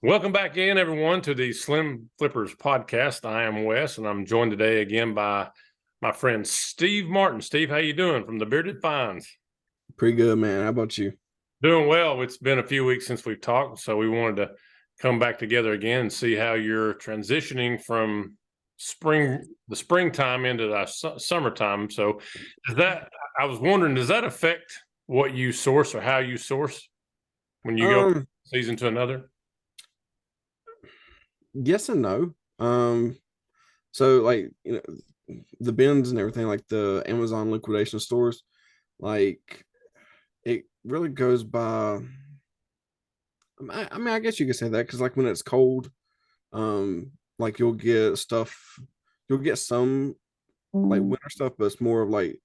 Welcome back in, everyone, to the Slim Flippers podcast. I am Wes, and I'm joined today again by my friend Steve Martin. Steve, how you doing from the Bearded Finds? Pretty good, man. How about you? Doing well. It's been a few weeks since we've talked, so we wanted to come back together again and see how you're transitioning from the springtime into the summertime. So, I was wondering, does that affect what you source or how you source when you go from Um, season to another? yes and no. So like the bins and everything, like the Amazon liquidation stores, like it really goes by. I guess you could say that because like when it's cold, like you'll get some like winter stuff, but it's more of like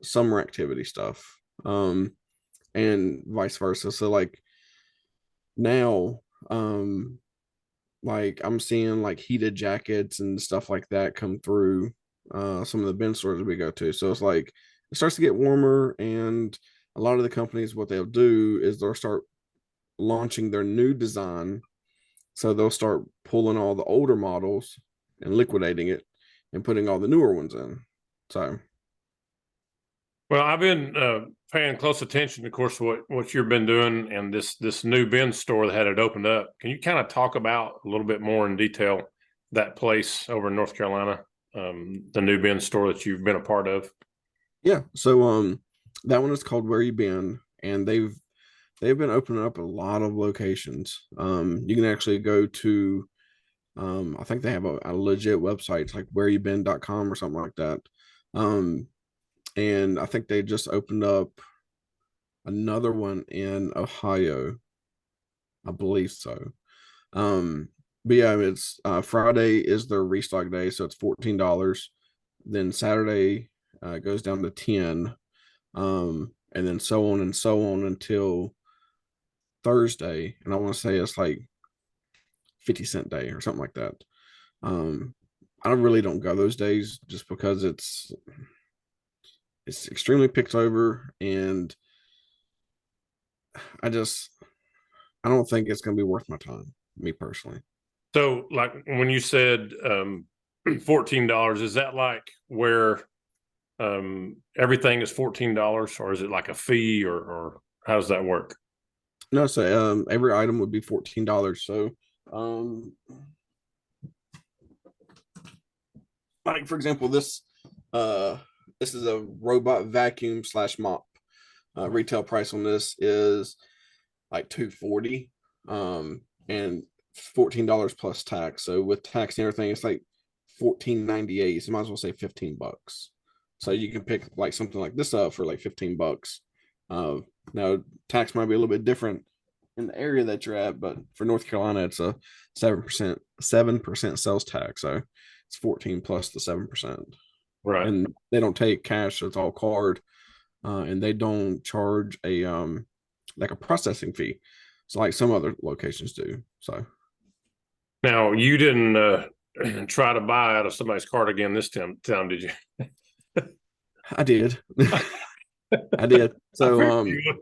summer activity stuff. And vice versa. So like now, like I'm seeing like heated jackets and stuff like that come through some of the bin stores we go to. So it's like it starts to get warmer, and a lot of the companies what they'll do is they'll start launching their new design. So they'll start pulling all the older models and liquidating it and putting all the newer ones in. So Well, I've been paying close attention, of course, what you've been doing, and this new bin store that had it opened up. Can you kind of talk about a little bit more in detail that place over in North Carolina, the new bin store that you've been a part of? yeah, so that one is called Where You Been, and they've been opening up a lot of locations. You can actually go to I think they have a legit website. It's like whereyouBeen.com or something like that. Um, and I think they just opened up another one in Ohio. I believe so. But yeah, it's Friday is their restock day, so it's $14. Then Saturday goes down to 10. And then so on and so on until Thursday. And I want to say it's like 50-cent day or something like that. Um, I really don't go those days just because it's extremely picked over, and I just I don't think it's going to be worth my time, me personally. So, like when you said $14, is that like where everything is $14, or is it like a fee, or how does that work? No, so every item would be $14. So um, like for example, uh this is a robot vacuum slash mop. Retail price on this is like 240, and $14 plus tax. So with tax and everything, it's like 14.98. So might as well say $15. So you can pick like something like this up for like $15. Uh, Now tax might be a little bit different in the area that you're at, but for North Carolina, it's a 7% sales tax. So it's 14 plus the 7%. Right. And they don't take cash, so it's all card. And they don't charge a like a processing fee. So like some other locations do. So Now, you didn't try to buy out of somebody's cart again this time, did you? I did. I did. I So figured you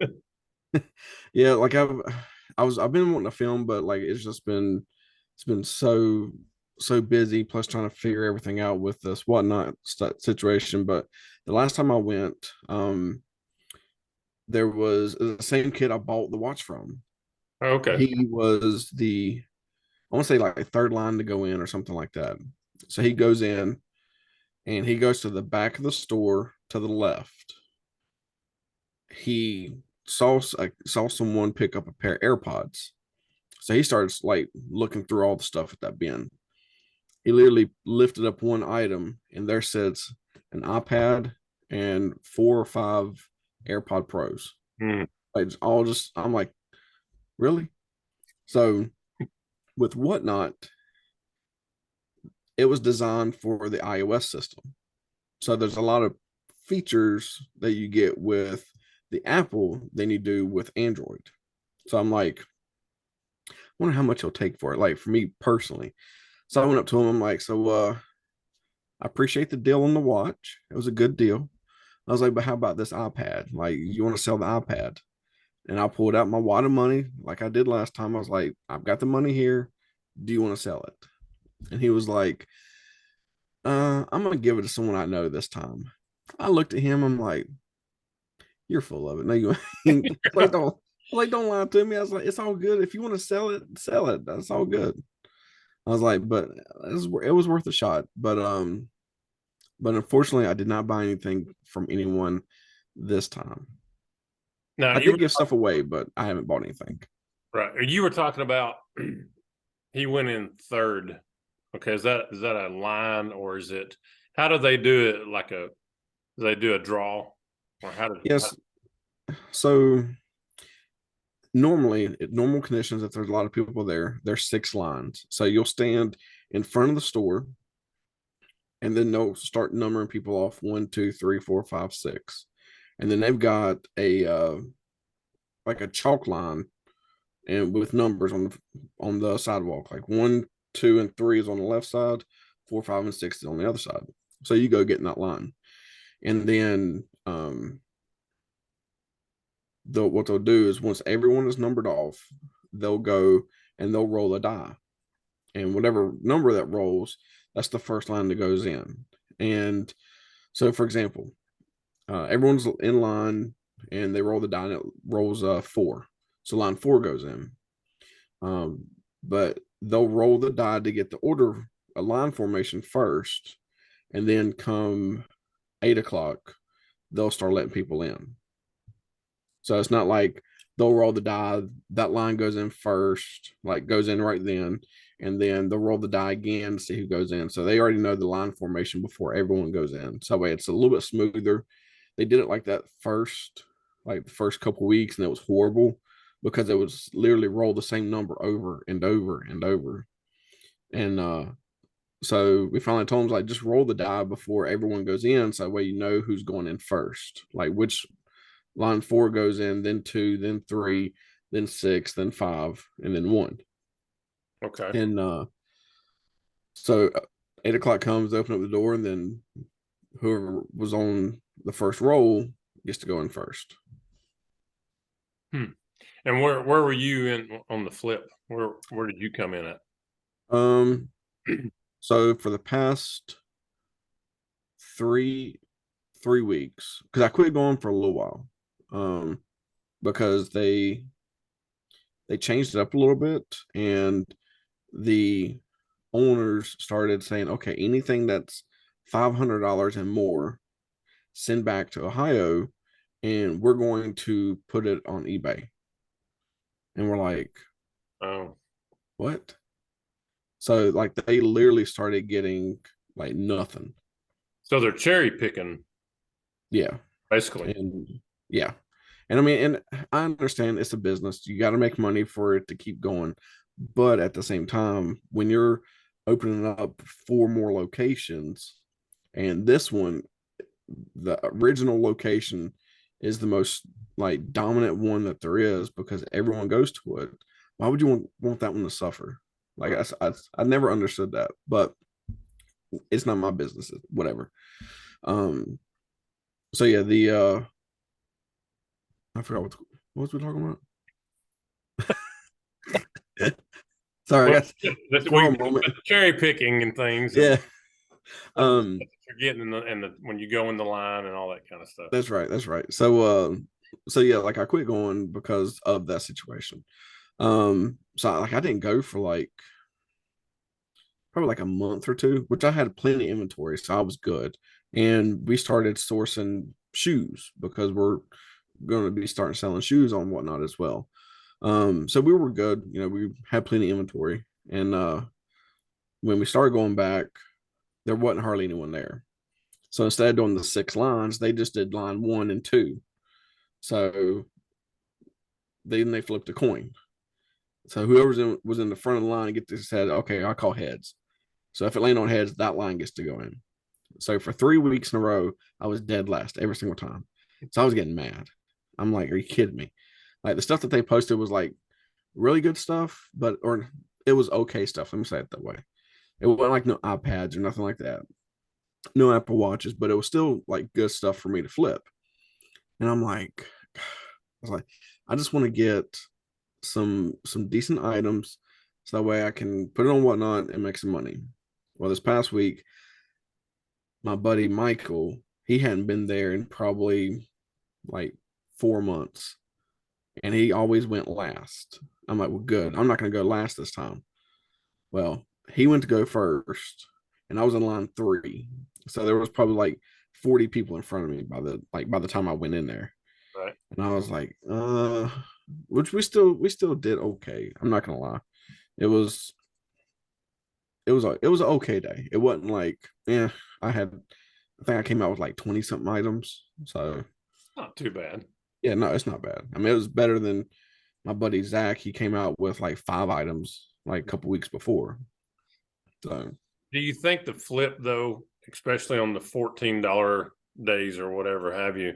would. yeah, like I've been wanting to film, but like it's been so busy, plus trying to figure everything out with this whatnot situation. But the last time I went, there was the same kid I bought the watch from. Okay. He was I want to say like third line to go in or something like that. So he goes in and he goes to the back of the store to the left. He saw someone pick up a pair of AirPods. So he starts like looking through all the stuff at that bin. He literally lifted up one item, and there sits an iPad and four or five AirPod Pros. Hmm. Like all just, I'm like, really? So with whatnot, it was designed for the iOS system. So there's a lot of features that you get with the Apple than you do with Android. So I'm like, I wonder how much it'll take for it. Like for me personally. So I went up to him. I'm like, so I appreciate the deal on the watch. It was a good deal. I was like, but how about this iPad? Like, you want to sell the iPad? and I pulled out my wad of money like I did last time. I was like, I've got the money here. Do you want to sell it? And he was like, I'm gonna give it to someone I know this time. I looked at him, I'm like, you're full of it. No, you ain't. Don't lie to me. I was like, it's all good. If you want to sell it, sell it. That's all good. I was like, but it was worth a shot. But unfortunately, I did not buy anything from anyone this time. Now I you did were give stuff away, but I haven't bought anything. right. You were talking about he went in third. Okay, is that a line or is it? How do they do it? Like do they do a draw, or how did? Yes. So normally, normal conditions, if there's a lot of people there, there's 6 lines. So you'll stand in front of the store, and then they'll start numbering people off 1, 2, 3, 4, 5, 6, and then they've got a like a chalk line and with numbers on the sidewalk, like 1, 2, and 3 is on the left side, 4, 5, and 6 is on the other side. So you go get in that line, and then what they'll do is once everyone is numbered off, they'll go and they'll roll a die, and whatever number that rolls, that's the first line that goes in. And so, for example, everyone's in line and they roll the die and it rolls 4. So line 4 goes in. But they'll roll the die to get the order, a line formation first, and then come 8 o'clock, they'll start letting people in. So it's not like they'll roll the die, that line goes in first, like goes in right then, and then they'll roll the die again to see who goes in. So they already know the line formation before everyone goes in. So that way it's a little bit smoother. They did it like that like the first couple weeks, and it was horrible because it was literally roll the same number over and over and over. And so we finally told them, like, just roll the die before everyone goes in, so that way you know who's going in first, like which line 4 goes in, then 2, then 3, then 6, then 5, and then 1. Okay. And so 8 o'clock comes, they open up the door, and then whoever was on the first roll gets to go in first. And where were you in on the flip? Where did you come in at? Um, so for the past three weeks, because I quit going for a little while, because they changed it up a little bit, and the owners started saying, okay, anything that's $500 and more, send back to Ohio, and we're going to put it on eBay. And we're like, Oh, what? So like they literally started getting like nothing. so they're cherry picking, Yeah. basically. And yeah. And I mean, and I understand it's a business. You got to make money for it to keep going. But at the same time, when you're opening up 4 more locations, and this one, the original location is the most like dominant one that there is because everyone goes to it. Why would you want that one to suffer? Like I never understood that, but it's not my business. Whatever. Um. So yeah, the I forgot what was we talking about. Sorry, I Well, got for we a moment. cherry picking and things, and Yeah. some of the stuff that you're getting in the when you go in the line and all that kind of stuff. That's right. That's right. So yeah, like I quit going because of that situation. So like I didn't go for like probably like a month or two, which I had plenty of inventory, so I was good. And we started sourcing shoes because we're going to be starting selling shoes on whatnot as well. So we were good. You know, we had plenty of inventory, and when we started going back, there wasn't hardly anyone there. So instead of doing the 6 lines, they just did line 1 and 2. So then they flipped a coin. So whoever was in the front of the line get to said, okay, I'll call heads. So if it landed on heads, that line gets to go in. So for 3 weeks in a row, I was dead last every single time. So I was getting mad. I'm like, are you kidding me? Like the stuff that they posted was like really good stuff, or it was okay stuff. Let me say it that way. It wasn't like no iPads or nothing like that, no Apple Watches, but it was still like good stuff for me to flip. And I'm like, I was like, I just want to get some decent items so that way I can put it on Whatnot and make some money. Well, this past week, my buddy Michael, he hadn't been there in probably like 4 months, and he always went last. I'm like, well, good. I'm not going to go last this time. Well, he went to go first, and I was in line three, so there was probably like 40 people in front of me by the time I went in there, Right. and I was like, which we still did okay. I'm not gonna lie, it was it was an okay day. It wasn't like, yeah, I had I think I came out with like 20 something items, so Not too bad. yeah, no, it's not bad. I mean, it was better than my buddy Zach. He came out with like 5 items like a couple weeks before. So Do you think the flip though, especially on the $14 days or whatever have you,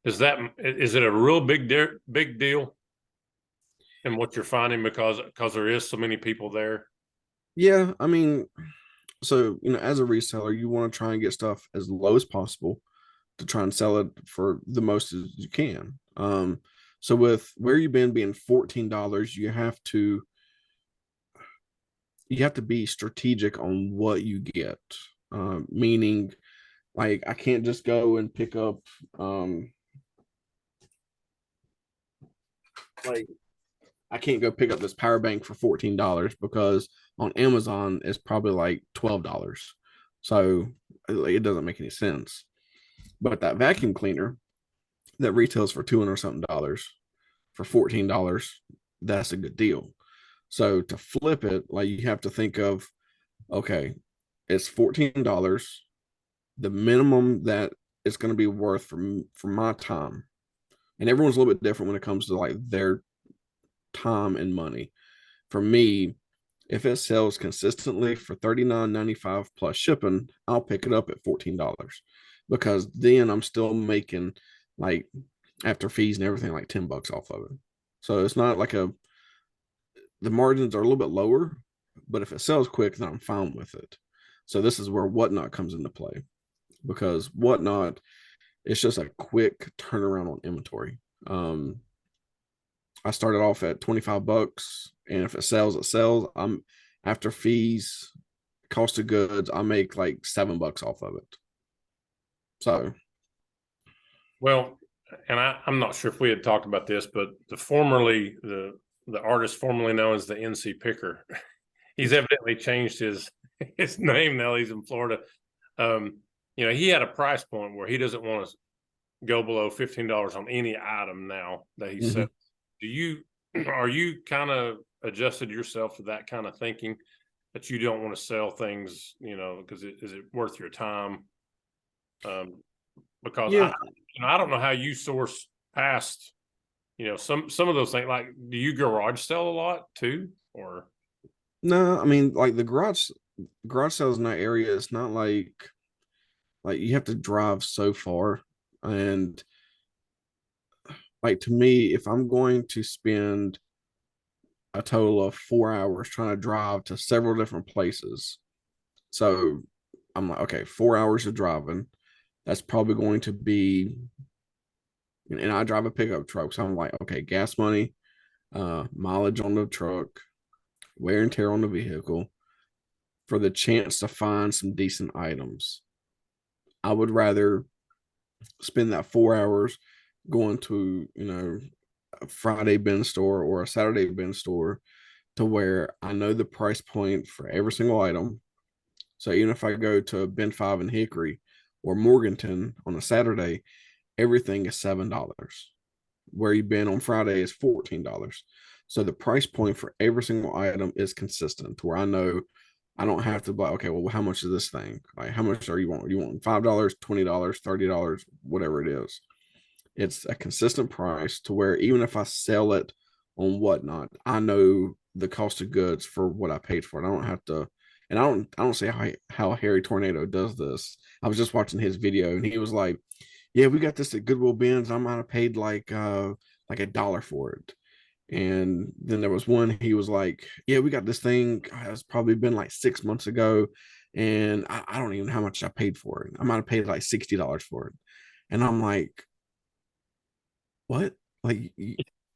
is it a real big deal in what you're finding because there is so many people there? yeah, I mean, so as a reseller, you want to try and get stuff as low as possible to try and sell it for the most as you can. So with where you've been being $14, you have to be strategic on what you get. Meaning, like, I can't just go and pick up like I can't go pick up this power bank for $14 because on Amazon it's probably like $12. So it doesn't make any sense. But that vacuum cleaner that retails for 200 something dollars for $14, that's a good deal. So to flip it, like, you have to think of, okay, it's $14, the minimum that it's going to be worth for my time. And everyone's a little bit different when it comes to like their time and money. For me, if it sells consistently for $39.95 plus shipping, I'll pick it up at $14 because then I'm still making, like, after fees and everything, like $10 off of it. So it's not like the margins are a little bit lower, but if it sells quick, then I'm fine with it. So this is where Whatnot comes into play, because Whatnot, it's just a quick turnaround on inventory. I started off at $25, and if it sells, it sells. I'm After fees, cost of goods, I make like $7 off of it. So Well, and I'm not sure if we had talked about this, but the artist formerly known as the NC Picker, he's evidently changed his name now. He's in Florida. He had a price point where he doesn't want to go below $15 on any item now that he said. Are you kind of adjusted yourself to that kind of thinking that you don't want to sell things, because is it worth your time? Because yeah, I don't know how you source past, some of those things. Like, do you garage sell a lot too, or? no, I mean, like, the garage sales in that area, it's not like you have to drive so far. And like, to me, if I'm going to spend a total of 4 hours trying to drive to several different places, so I'm like, okay, 4 hours of driving, that's probably going to be, and I drive a pickup truck, so I'm like, okay, gas money, mileage on the truck, wear and tear on the vehicle, for the chance to find some decent items. I would rather spend that 4 hours going to, a Friday bin store or a Saturday bin store, to where I know the price point for every single item. So even if I go to bin five in Hickory or Morganton on a Saturday, everything is $7. Where you've been on Friday is $14. So the price point for every single item is consistent, to where I know I don't have to be like, okay, well, how much is this thing? Like, how much are you want? You want $5, $20, $30, whatever it is. It's a consistent price, to where even if I sell it on Whatnot, I know the cost of goods for what I paid for it. I don't have to, and I don't see how Harry Tornado does this. I was just watching his video, and he was like, yeah, we got this at Goodwill Bins. I might have paid like $1 for it. And then there was one, he was like, yeah, we got this thing. It's probably been like 6 months ago. And I don't even know how much I paid for it. I might have paid like $60 for it. And I'm like, what? Like,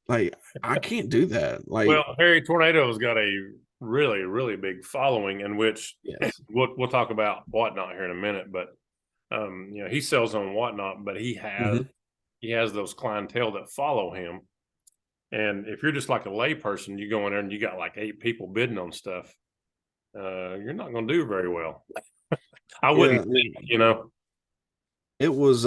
Like I can't do that. Well, Like, Harry Tornado's got a really, really big following in which yes. we'll talk about Whatnot here in a minute, but he sells on Whatnot, but Hmm. he has those clientele that follow him. And if you're just like a layperson, you go in there and you got like 8 people bidding on stuff, you're not going to do very well. I Yeah, wouldn't I think, mean, you know. it was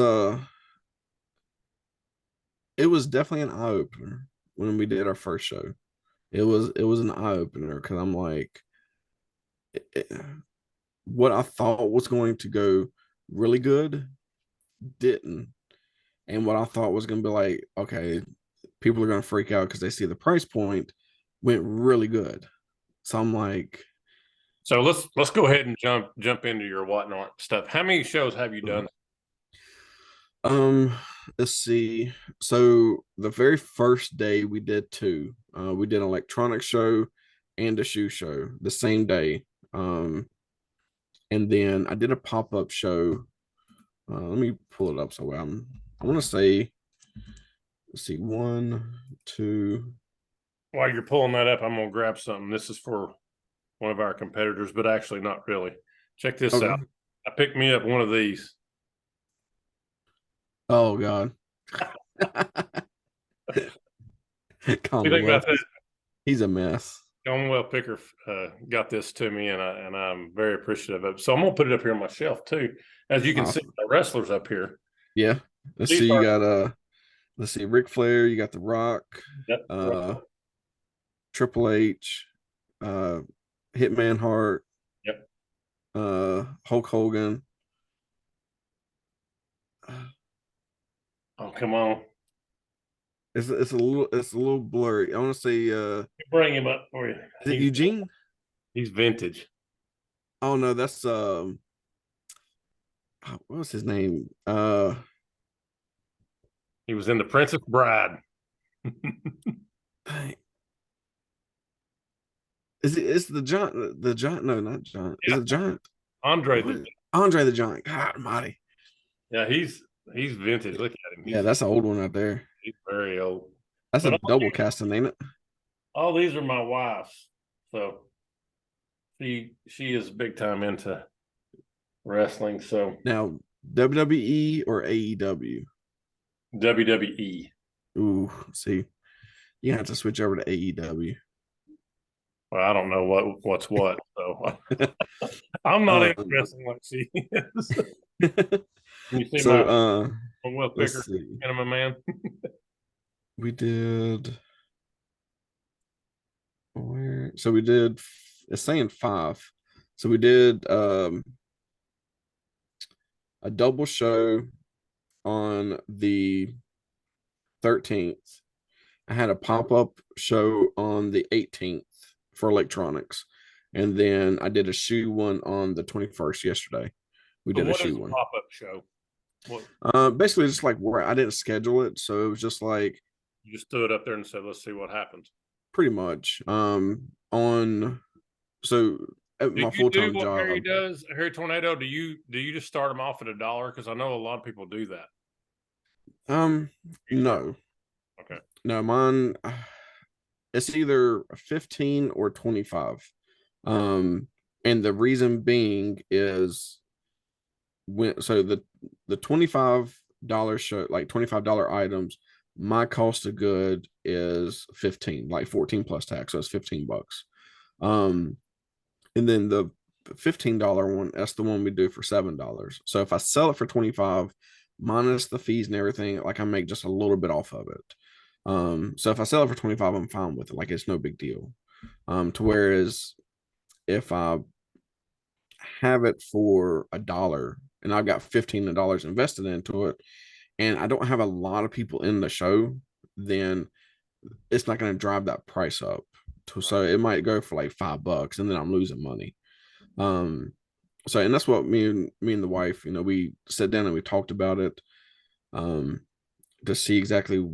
definitely an eye opener when we did our first show. It was an eye opener because I'm like, it, what I thought was going to go really good didn't, and what I thought was going to be like, okay, people are going to freak out because they see the price point went really good. So I'm like, So let's go ahead and jump into your Whatnot stuff. How many shows have you done? um, let's see. So the very first day we did two. We did an electronic show and a shoe show the same day. Um, and then I did a pop up show. Let me pull it up. So I want to say, let's see, one, two. While you're pulling that up, I'm gonna grab something. This is for one of our competitors, but actually not really. Check this out. Okay. I picked me up one of these. Oh God. What do you think about Commonwealth. that? He's a mess. Commonwealth Picker got this to me, and I'm very appreciative of it. So I'm gonna put it up here on my shelf too. As you can see, Awesome. the wrestlers up here. Yeah. Let's These see. You are got let's see, Ric Flair, you got The Rock, yep, uh Triple H, uh Hitman Hart, yep. Hulk Hogan. Oh come on, It's a little blurry. I want to say bring him up for you. is it Eugene? He's vintage. Oh no, that's what was his name? He was in the Princess Bride. Is it's the giant, no, not giant. Is Yeah, it giant? Andre the. What? Andre the Giant. God almighty. Yeah, he's vintage. Look at him. Yeah, that's an old one right there. He's very old. That's a But double casting, ain't it? all these are my wife's. So she is big time into wrestling. So Now, WWE or AEW? WWE. Ooh, see, you have to switch over to AEW. Well, I don't know what's what. So I'm not into Um, wrestling like she is. Can you see so my well picker let's see. enema man? We did so we did it's saying five. So we did a double show on the 13th. I had a pop-up show on the 18th for electronics. And then I did a shoe one on the 21st yesterday. We So did a what is shoe a one. pop up show? What Basically just like where I didn't schedule it. So it was just like you just threw it up there and said, "Let's see what happens." pretty much on so at Do my you do full-time what Harry job. does, Harry Tornado? Do you just start them off at $1? Because I know a lot of people do that. Um, You start no, okay. no, mine it's either 15 or 25. Um, and the reason being is when so the $25 show, like $25 items, my cost of good is 15, like 14 plus tax, so it's $15. Um, and then the $15 one, that's the one we do for $7. So if I sell it for 25 minus the fees and everything, like I make just a little bit off of it. So if I sell it for 25, I'm fine with it. Like it's no big deal. To whereas if I have it for $1 and I've got $15 invested into it and I don't have a lot of people in the show, then it's not going to drive that price up. So it might go for like $5 and then I'm losing money. Um, so and that's what me and the wife, we sat down and we talked about it, um, to see exactly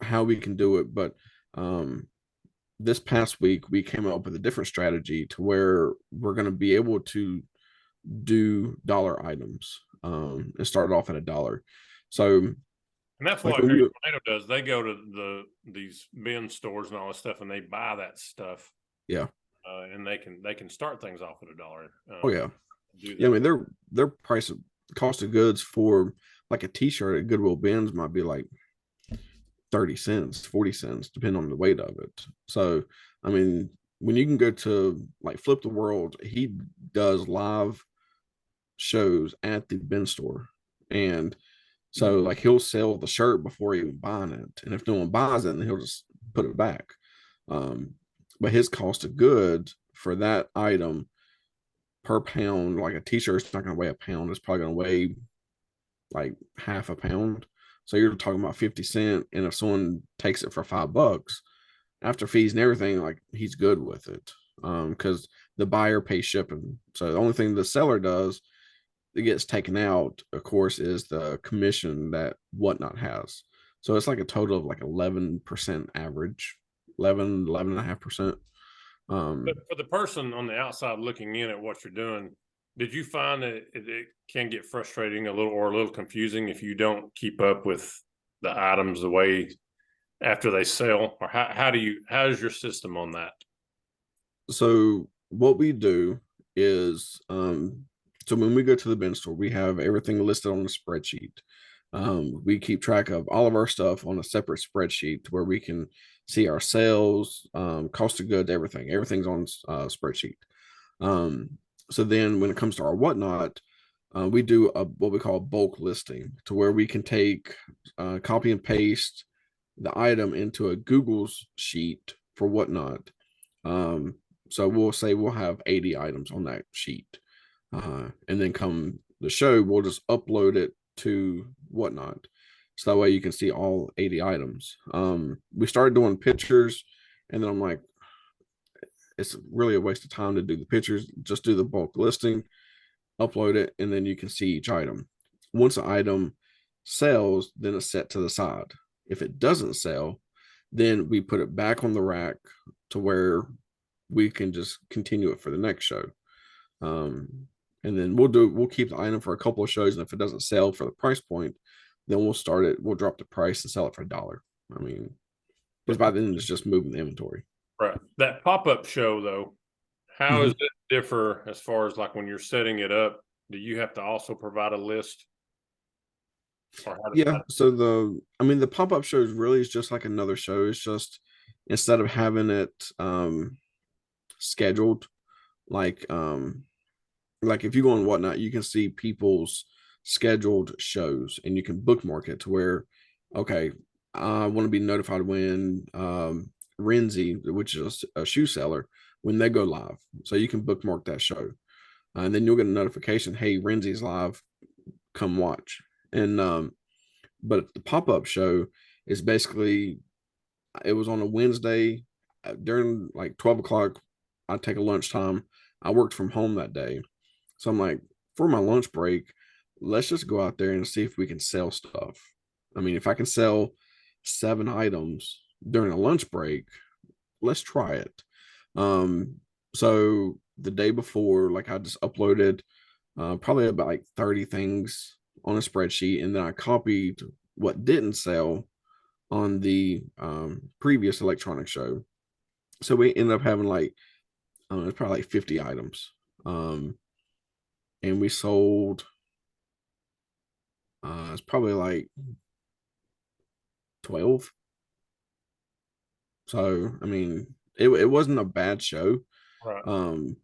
how we can do it. But this past week we came up with a different strategy to where we're going to be able to do dollar items, and start off at $1. So And that's Like what when Harry you, Tornado does. They go to these bin stores and all this stuff, and they buy that stuff, yeah, and they can start things off at $1. oh yeah, Do yeah. I that. mean, their price of cost of goods for like a T-shirt at Goodwill Bins might be like 30 cents, 40 cents, depending on the weight of it. So, I mean, when you can go to like Flip the World, he does live shows at the bin store. And so, like, he'll sell the shirt before even buying it. And if no one buys it, then he'll just put it back. Um, but his cost of goods for that item per pound, like a t shirt's not going to weigh a pound, it's probably going to weigh like half a pound. So you're talking about 50 cents. And if someone takes it for $5 after fees and everything, like he's good with it. Because the buyer pays shipping. So the only thing the seller does that gets taken out, of course, is the commission that Whatnot has. So it's like a total of like 11% average, 11.5%. But Um, for the person on the outside looking in at what you're doing, did you find that it can get frustrating a little confusing if you don't keep up with the items the way after they sell, or how's your system on that? so what we do is so when we go to the bin store, we have everything listed on a spreadsheet. We keep track of all of our stuff on a separate spreadsheet where we can see our sales, cost of goods, everything's on a spreadsheet. um, so then when it comes to our Whatnot, we do a what we call a bulk listing, to where we can take copy and paste the item into a Google's sheet for Whatnot. Um, so we'll say we'll have 80 items on that sheet. And then come the show, we'll just upload it to Whatnot. So that way you can see all 80 items. We started doing pictures, and then I'm like, it's really a waste of time to do the pictures. Just do the bulk listing, upload it, and then you can see each item. Once an item sells, then it's set to the side. If it doesn't sell, then we put it back on the rack to where we can just continue it for the next show. Um, and then we'll keep the item for a couple of shows, and if it doesn't sell for the price point, then we'll start it. We'll drop the price and sell it for $1. I mean, because But by then it's just moving the inventory. right, that pop-up show though, how Mm-hmm. does it differ as far as like when you're setting it up? Do you have to also provide a list, or Yeah. So the pop-up shows really is just like another show. It's just instead of having it scheduled, like like if you go on Whatnot, you can see people's scheduled shows, and you can bookmark it to where, okay, I want to be notified when Renzi, which is a shoe seller, when they go live. So you can bookmark that show. And then you'll get a notification, hey, Renzi's live, come watch. And but the pop-up show is basically, it was on a Wednesday during like 12 o'clock. I'd take a lunchtime. I worked from home that day. So I'm like, for my lunch break, let's just go out there and see if we can sell stuff. I mean, if I can sell 7 items during a lunch break, let's try it. Um, so the day before, like I just uploaded probably about like 30 things on a spreadsheet, and then I copied what didn't sell on the previous electronic show. So we ended up having like, I don't know, it's probably like 50 items. And we sold, it's probably like 12. So, I mean, it wasn't a bad show. right? Um,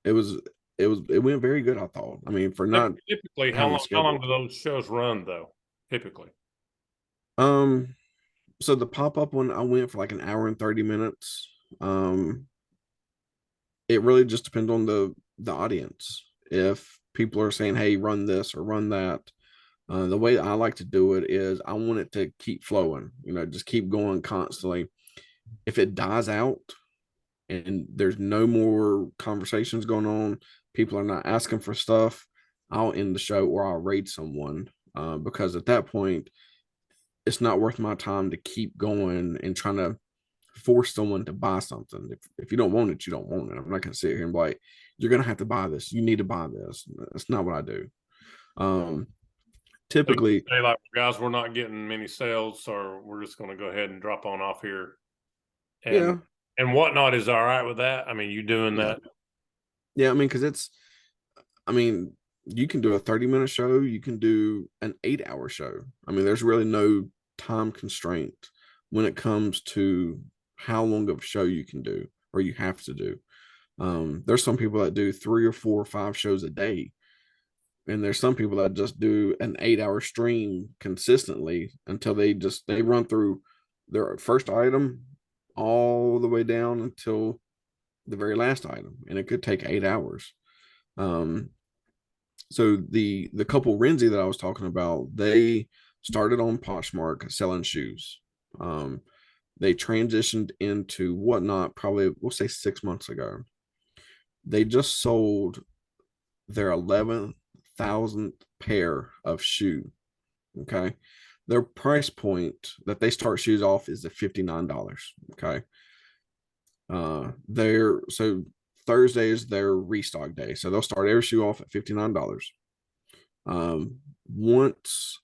it was, it went very good, I thought. I mean, for not Typically, how having a long how long schedule. do those shows run though? Typically, Um, so the pop-up one, I went for like an hour and 30 minutes. Um, it really just depends on the audience. If people are saying, hey, run this or run that, the way I like to do it is I want it to keep flowing, just keep going constantly. If it dies out and there's no more conversations going on, people are not asking for stuff, I'll end the show or I'll raid someone, because at that point it's not worth my time to keep going and trying to force someone to buy something. If you don't want it, you don't want it. I'm not going to sit here and be like, you're going to have to buy this. You need to buy this. That's not what I do. Um, So you typically, say like, guys, we're not getting many sales, or we're just going to go ahead and drop on off here, and yeah, whatnot is all right with that. I mean, you doing yeah, that? yeah. I mean, because I mean, you can do a 30-minute show, you can do an 8-hour show. I mean, there's really no time constraint when it comes to how long of a show you can do or you have to do. There's some people that do 3 or 4 or 5 shows a day, and there's some people that just do an 8-hour stream consistently until they run through their first item all the way down until the very last item, and it could take 8 hours. Um, so the couple Renzi that I was talking about, they started on Poshmark selling shoes. Um, they transitioned into Whatnot probably we'll say 6 months ago. They just sold their 11,000th pair of shoe. Okay, their price point that they start shoes off is at $59. Okay, they're so Thursday is their restock day, so they'll start every shoe off at $59. Once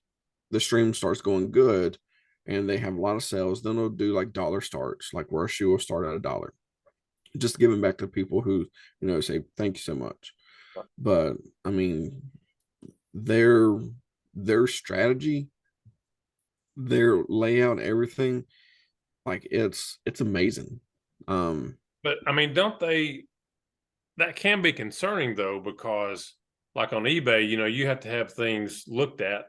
the stream starts going good and they have a lot of sales, then they'll do like dollar starts, like where a shoe will start at $1, just giving back to people who say thank you so much. But I mean, their their strategy, their layout, everything, like it's amazing. But I mean, don't they? That can be concerning though, because like on eBay, you have to have things looked at,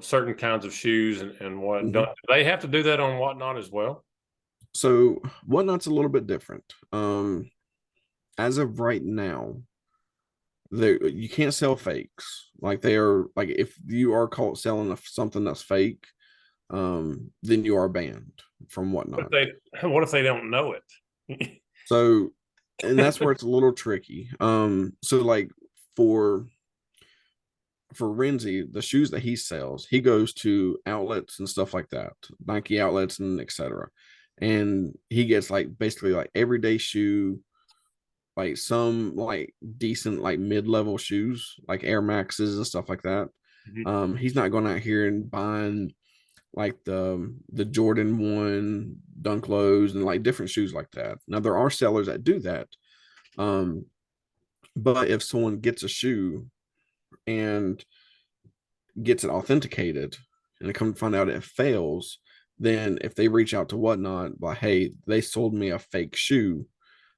certain kinds of shoes and what. Don't Mhm. they have to do that on Whatnot as well? So Whatnot's a little bit different. As of right now, there you can't sell fakes. Like they are like if you are caught selling something that's fake, then you are banned from But Whatnot. what if they don't know it? So, and that's where it's a little tricky. So like for for Renzi, the shoes that he sells, he goes to outlets and stuff like that, Nike outlets and etc. And he gets like basically like everyday shoe, like some like decent like mid-level shoes, like Air Maxes and stuff like that. Mhm. He's not going out here and buying like the Jordan 1 Dunk Lows and like different shoes like that. Now there are sellers that do that. Um, but if someone gets a shoe and gets it authenticated and they come to find out it fails, then if they reach out to Whatnot, like, hey, they sold me a fake shoe,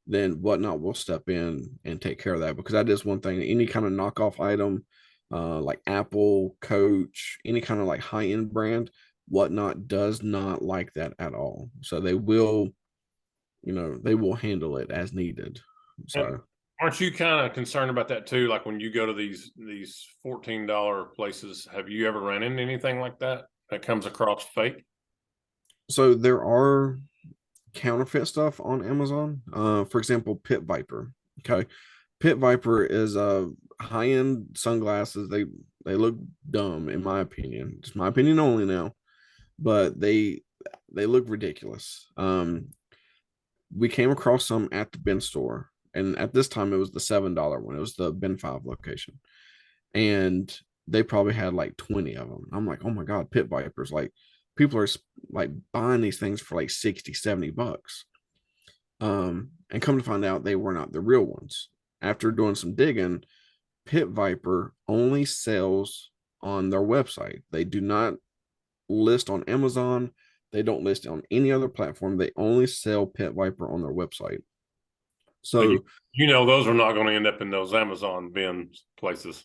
then Whatnot will step in and take care of that, because that is one thing. Any kind of knockoff item, like Apple, Coach, any kind of like high end brand, Whatnot does not like that at all. So they will handle it as needed. And So aren't you kind of concerned about that too? Like when you go to these $14 places, have you ever ran into anything like that that comes across fake? there are counterfeit stuff on Amazon. For example, Pit Viper. Okay, Pit Viper is high end sunglasses. They look dumb in my opinion. It's my opinion only now, but they look ridiculous. We came across some at the bin store, and at this time it was the $7 one. It was the bin 5 location, and they probably had like 20 of them. I'm like, oh my god, Pit Vipers! Like people are like buying these things for like 60, $70. And come to find out they were not the real ones. After doing some digging, Pit Viper only sells on their website. They do not list on Amazon. They don't list on any other platform. They only sell Pit Viper on their website. So So those are not going to end up in those Amazon bin places.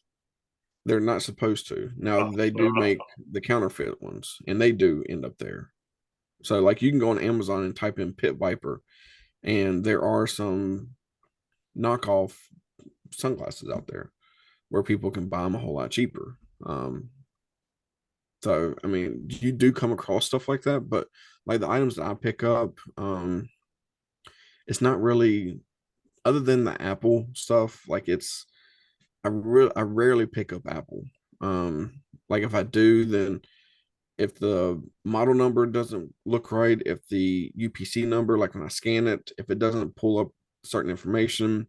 they're not supposed to. Now they do Uh, make the counterfeit ones, and they do end up there. So like you can go on Amazon and type in Pit Viper, and there are some knockoff sunglasses out there where people can buy them a whole lot cheaper. So I mean, you do come across stuff like that, but like the items that I pick up, it's not really, other than the Apple stuff. Like I rarely pick up Apple. Like if I do, then if the model number doesn't look right, if the UPC number, like when I scan it, if it doesn't pull up certain information,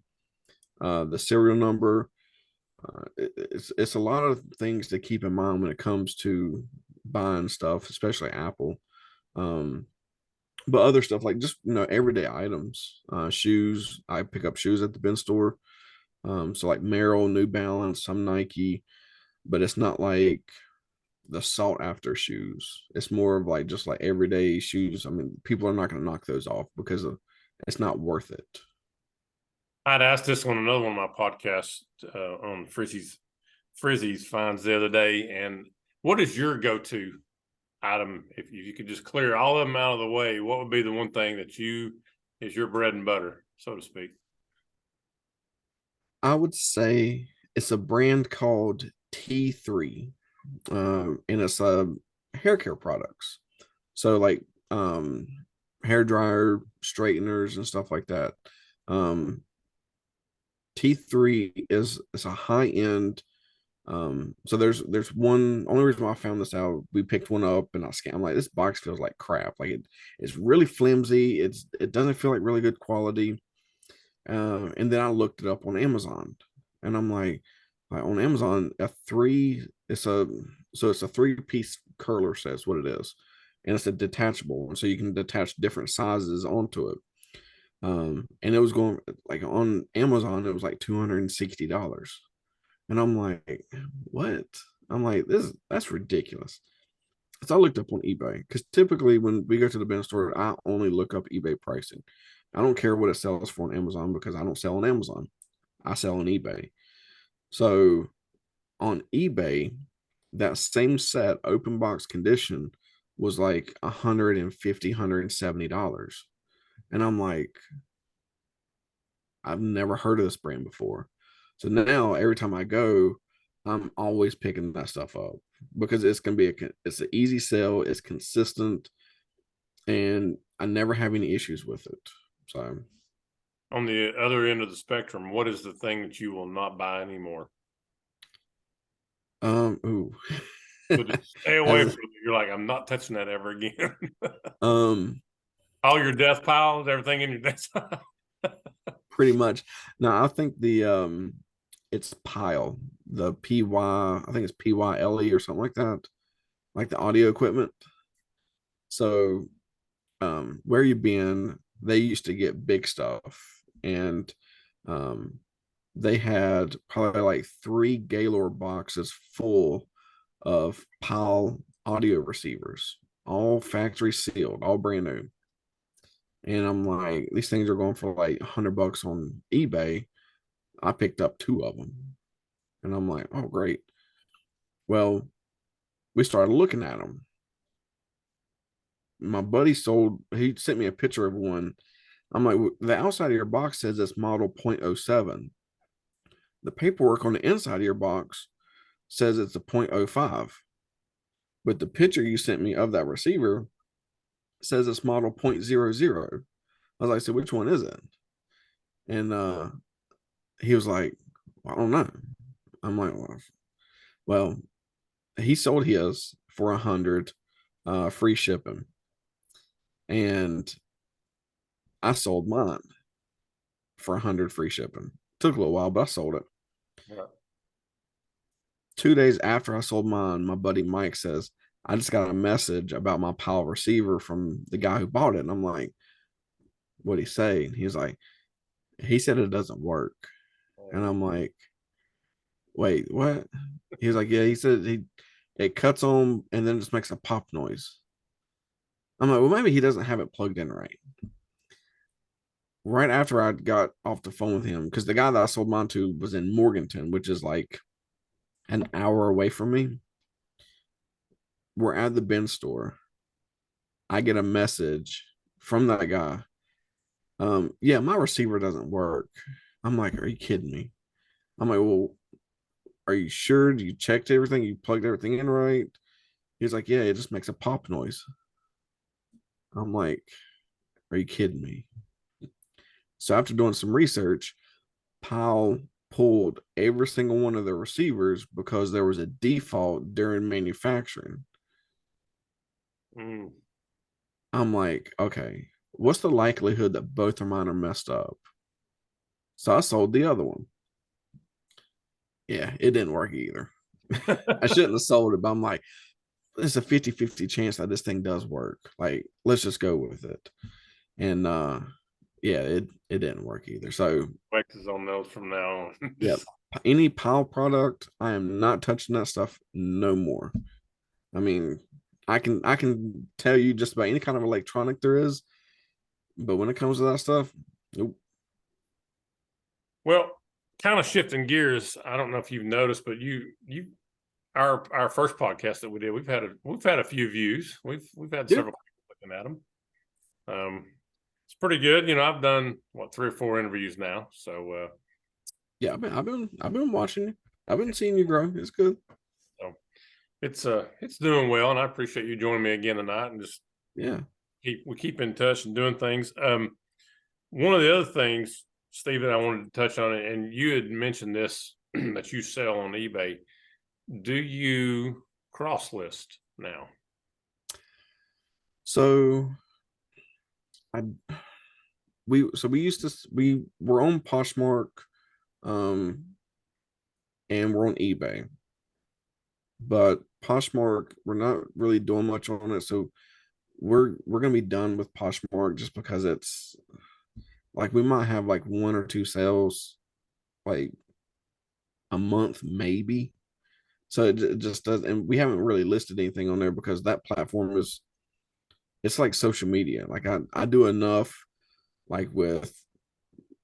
the serial number, It's a lot of things to keep in mind when it comes to buying stuff, especially Apple. Um, but other stuff like just everyday items, shoes. I pick up shoes at the bin store. So like Merrell, New Balance, some Nike, but it's not like the sought after shoes. It's more of like just like everyday shoes. I mean, people are not going to knock those off because of it's not worth it. I'd asked this on another one of my podcasts on Frizzy's finds the other day. And what is your go-to item? If you could just clear all of them out of the way, what would be the one thing that you is your bread and butter, so to speak? I would say it's a brand called T3, and it's hair care products. So like hair dryer, straighteners, and stuff like that. Um, T3 is it's a high end. So there's one only reason why I found this out. We picked one up and I scanned. I'm like, this box feels like crap. Like it's really flimsy. It doesn't feel like really good quality. And then I looked it up on Amazon, and I'm like on Amazon, a three. It's a 3-piece curler says what it is, and it's a detachable one, so you can detach different sizes onto it. And it was going like on Amazon, it was like $260, and I'm like, what? I'm like, that's ridiculous. So I looked up on eBay because typically when we go to the bin store, I only look up eBay pricing. I don't care what it sells for on Amazon because I don't sell on Amazon. I sell on eBay. So on eBay, that same set, open box condition, was like $150, $170. And I'm like, I've never heard of this brand before. So now every time I go, I'm always picking that stuff up because it's an easy sell, it's consistent, and I never have any issues with it. So On the other end of the spectrum, what is the thing that you will not buy anymore? ooh. So just stay away from As it. You're like, I'm not touching that ever again. um All your death piles, everything in your desk pile. pretty much. Now I think the it's Pile, the PY, I think it's PYLE or something like that, like the audio equipment. So where you been, they used to get big stuff, and um they had probably like 3 Gaylord boxes full of Pile audio receivers, all factory sealed, all brand new. And I'm like, these things are going for like $100 on eBay. I picked up 2 of them, and I'm like, oh great. Well, we started looking at them. My buddy he sent me a picture of one. I'm like, the outside of your box says it's model .07. The paperwork on the inside of your box says it's a .05. But the picture you sent me of that receiver says it's model .00. I was like, so which one is it? And he was like, well, I don't know. I'm like, well, he sold his for 100, free shipping, and I sold mine for 100 free shipping. Took a little while, but I sold it. Yeah. 2 days after I sold mine, my buddy Mike says, I just got a message about my Pile receiver from the guy who bought it. And I'm like, what'd he say? And he's like, he said it doesn't work. And I'm like, wait, what? He was like, yeah, he said it cuts on and then it just makes a pop noise. I'm like, well, maybe he doesn't have it plugged in right. Right after I got off the phone with him, because the guy that I sold mine to was in Morganton, which is like an hour away from me. We're at the bin store. I get a message from that guy. Yeah, my receiver doesn't work. I'm like, are you kidding me? I'm like, well, are you sure? You checked everything? You plugged everything in right? He's like, yeah, it just makes a pop noise. I'm like, are you kidding me? So after doing some research, Powell pulled every single one of the receivers because there was a default during manufacturing. Mm. I'm like, okay, what's the likelihood that both of mine are messed up? So I sold the other one. Yeah, it didn't work either. I shouldn't have sold it, but I'm like, there's a 50-50 chance that this thing does work. Like, let's just go with it. And yeah, it didn't work either. So Waxes on those from now on. yeah, any Pile product, I am not touching that stuff no more. I mean, I can tell you just about any kind of electronic there is, but when it comes to that stuff, nope. Well, kind of shifting gears. I don't know if you've noticed, but our first podcast that we did, we've had a few views. We've had Yeah, several people looking at them. It's pretty good. You know, I've done what 3 or 4 interviews now, so yeah. I've been watching you. I've been seeing you grow. It's good. so it's doing well, and I appreciate you joining me again tonight, and just Yeah. we keep in touch and doing things. One of the other things, Steve, that I wanted to touch on, and you had mentioned this that you sell on eBay. Do you cross list now? So I we used to we were on Poshmark, um, and we're on eBay, but Poshmark we're not really doing much on it. So we're gonna be done with Poshmark just because it's like we might have like 1 or 2 sales like a month maybe. So it just does, and we haven't really listed anything on there because that platform is it's like social media. Like I do enough like with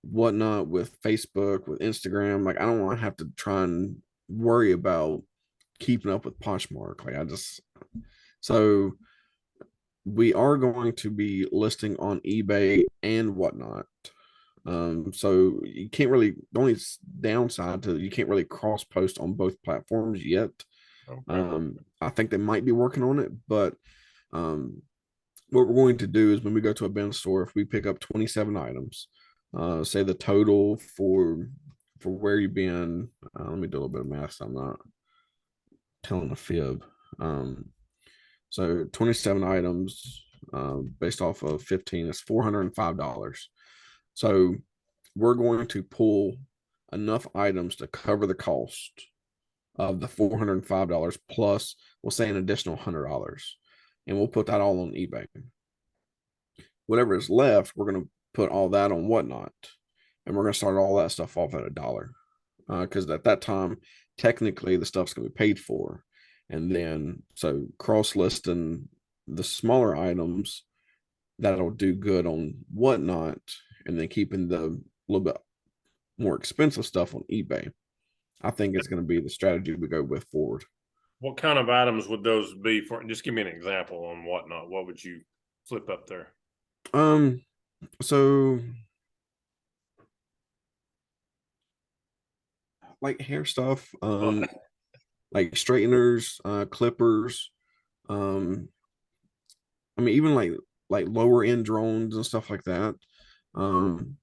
Whatnot, with Facebook, with Instagram. Like I don't want to have to try and worry about keeping up with Poshmark. Like I just so we are going to be listing on eBay and Whatnot. So you can't really the only downside to you can't really cross post on both platforms yet. Okay. I think they might be working on it, but um, what we're going to do is when we go to a bin store, if we pick up 27 items, say the total for where you've been, let me do a little bit of math. So I'm not telling a fib. So 27 items based off of 15 is $405. So we're going to pull enough items to cover the cost of the $405 plus we'll say an additional $100, and we'll put that all on eBay. Whatever is left, we're going to put all that on Whatnot, and we're going to start all that stuff off at $1 because at that time technically the stuff's going to be paid for, and then so cross listing the smaller items that'll do good on Whatnot, and then keeping the little bit more expensive stuff on eBay. I think it's going to be the strategy we go with forward. What kind of items would those be for? Just give me an example on Whatnot. What would you flip up there? Um, so like hair stuff, like straighteners, clippers, um, I mean even like lower end drones and stuff like that. Um,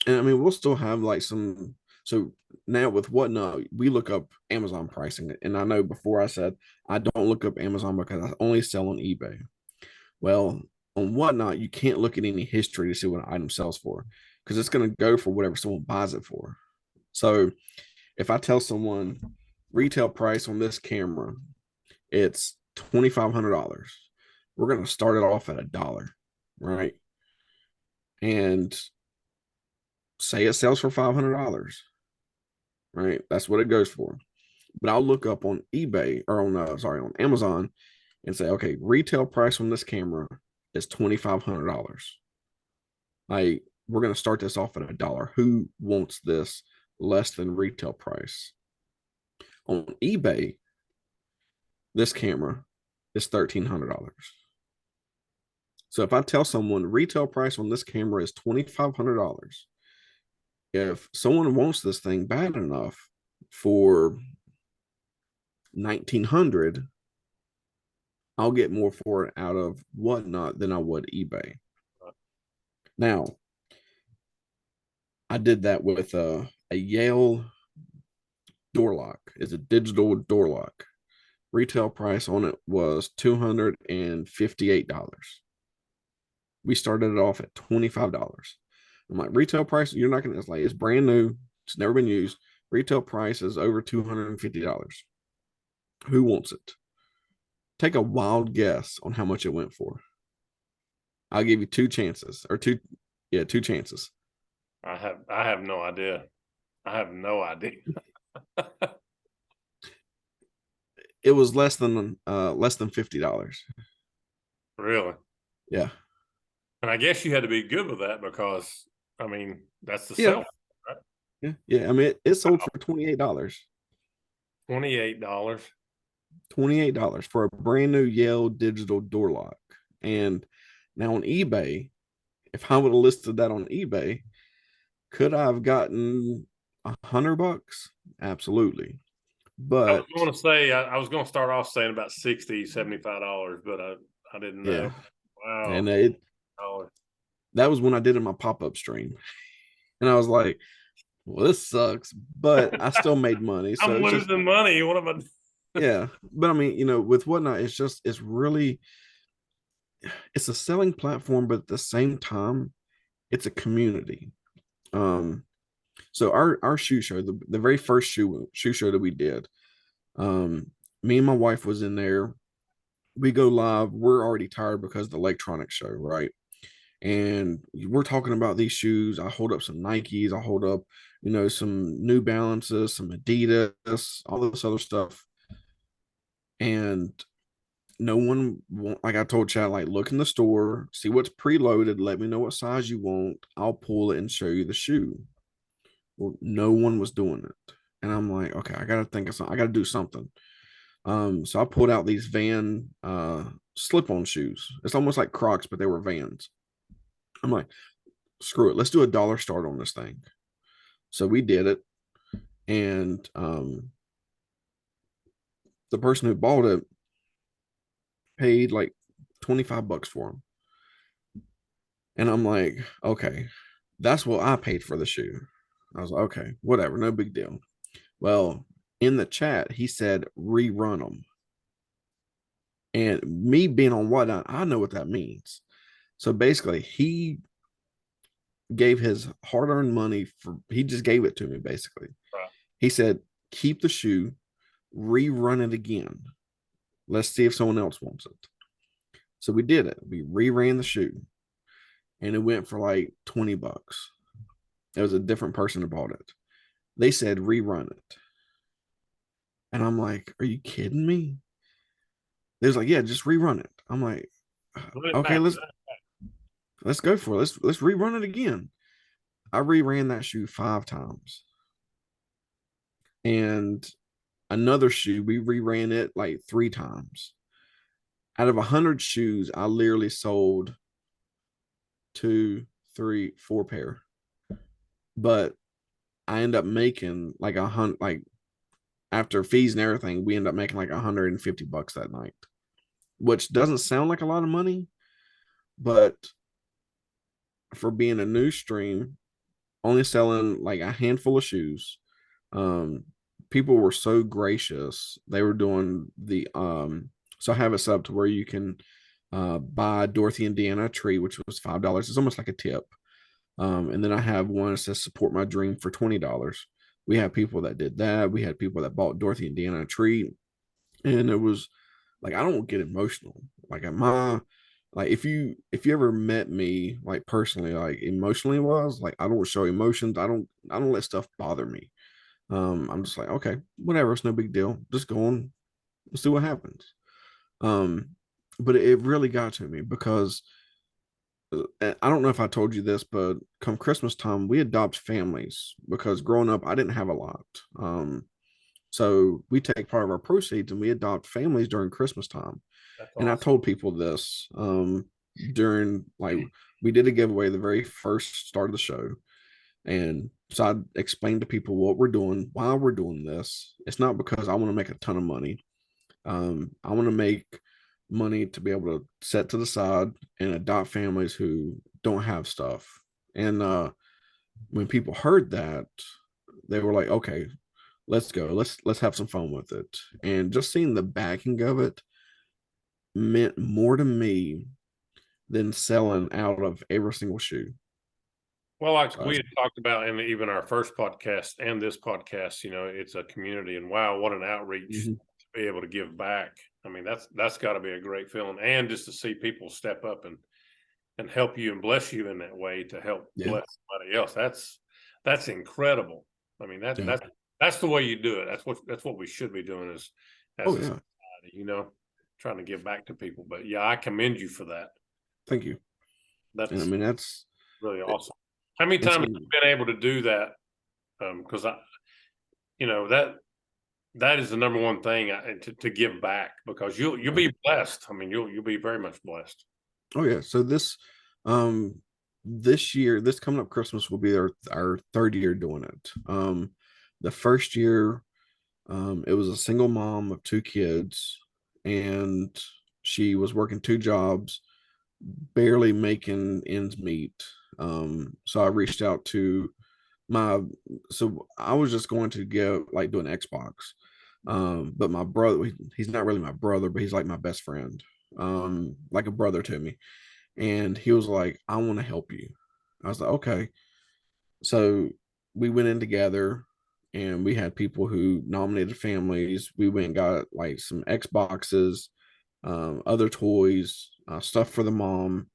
and I mean we'll still have like some. So now with Whatnot, we look up Amazon pricing, and I know before I said I don't look up Amazon because I only sell on eBay. Well, on Whatnot, you can't look at any history to see what an item sells for because it's going to go for whatever someone buys it for. So if I tell someone retail price on this camera, it's $2,500. We're going to start it off at $1, right? And say it sells for $500, right? That's what it goes for. But I'll look up on eBay or on Amazon and say, okay, retail price on this camera is $2,500. Like we're going to start this off at $1. Who wants this less than retail price? On eBay, this camera is $1,300. So if I tell someone retail price on this camera is $2,500, if someone wants this thing bad enough for 1,900, I'll get more for it out of Whatnot than I would eBay. Now, I did that with a Yale door lock. It's a digital door lock. Retail price on it was $258. We started it off at $25. I'm like, retail price, you're not gonna, it's like it's brand new, it's never been used. Retail price is over $250. Who wants it? Take a wild guess on how much it went for. I'll give you two chances, or two chances. I have no idea. I have no idea. It was less than $50. Really. Yeah. And I guess you had to be good with that because I mean that's the Yeah. sell, right? Yeah. Yeah. I mean, it sold for $28. $28. $28 for a brand new Yale digital door lock. And now on eBay, if I would have listed that on eBay, could I have gotten $100? Absolutely. I was But going to say I was going to start off saying about $60, $75, but I didn't know. yeah, Wow. and Dollars. that was when I did it in my pop-up stream. And I was like, well, this sucks, but I still made money. So I'm it's just, losing money. What am I? yeah. But I mean, with Whatnot, it's really, it's a selling platform, but at the same time, it's a community. Um, so our shoe show, the very first shoe show that we did, me and my wife was in there. We go live. We're already tired because of the electronics show, right? And we're talking about these shoes. I hold up some Nikes. I hold up, some New Balances, some Adidas, all this other stuff. And no one, like I told Chad, like look in the store, see what's preloaded. Let me know what size you want. I'll pull it and show you the shoe. Well, no one was doing it. And I'm like, okay, I got to think of something. I got to do something. So I pulled out these Van slip-on shoes. It's almost like Crocs, but they were Vans. I'm like, screw it, let's do $1 start on this thing. So we did it, and the person who bought it paid like $25 for them. And I'm like, okay, that's what I paid for the shoe. I was like, okay, whatever, no big deal. Well, in the chat, he said rerun them. And me being on Whatnot, I know what that means. So basically, he gave his hard-earned money he just gave it to me basically. Right. He said, keep the shoe, rerun it again. Let's see if someone else wants it. So we did it. We reran the shoe and it went for like $20. It was a different person that bought it. They said rerun it. And I'm like, are you kidding me? They was like, yeah, just rerun it. I'm like, okay, Back. let's go for it. Let's rerun it again. I reran that shoe 5 times. And another shoe, we reran it like 3 times. Out of 100 shoes, I literally sold 2, 3, 4 pair. But I end up making like after fees and everything, we end up making like $150 that night, which doesn't sound like a lot of money, but for being a new stream, only selling like a handful of shoes, um, people were so gracious. They were doing so I have it set up to where you can buy Dorothy and Deanna a tree, which was $5. It's almost like a tip. And then I have one that says support my dream for $20. We had people that did that. We had people that bought Dorothy and Deanna a tree. And it was like, I don't get emotional. Like if you ever met me like personally, like emotionally was like I don't show emotions. I don't let stuff bother me. I'm just like, okay, whatever, it's no big deal. Just go on, let's see what happens. Um, but it really got to me because I don't know if I told you this, but come Christmas time, we adopt families because growing up, I didn't have a lot. So we take part of our proceeds and we adopt families during Christmas time. That's And I awesome. told people this during like we did a giveaway the very first start of the show. And so I explained to people what we're doing, why we're doing this. It's not because I want to make a ton of money. I want to make money to be able to set to the side and adopt families who don't have stuff. And when people heard that, they were like, okay, let's go. Let's have some fun with it. And just seeing the backing of it meant more to me than selling out of every single shoe. Well, like So we had talked about in even our first podcast and this podcast, it's a community, and wow, what an outreach mhm. to be able to give back. I mean, that's got to be a great feeling, and just to see people step up and help you and bless you in that way to help Yeah. bless somebody else. That's incredible. I mean, Yeah. that's the way you do it. That's what we should be doing as Oh a yeah. society, trying to give back to people. But yeah, I commend you for that. Thank you. And I That's mean that's really it, awesome. How many and times so have you been able to do that? Because that is the number one thing to give back, because you'll yeah. be blessed. I mean, you'll be very much blessed. Oh yeah. So um this year, this coming up Christmas will be our third year doing it. The first year, it was a single mom of two kids, and she was working two jobs, barely making ends meet. So I reached out to my so I was just going to get like do an Xbox. But my brother, he's not really my brother, but he's like my best friend, like a brother to me. And he was like, I want to help you. I was like, okay. So we went in together and we had people who nominated families. We went and got like some Xboxes, other toys, stuff for the mom.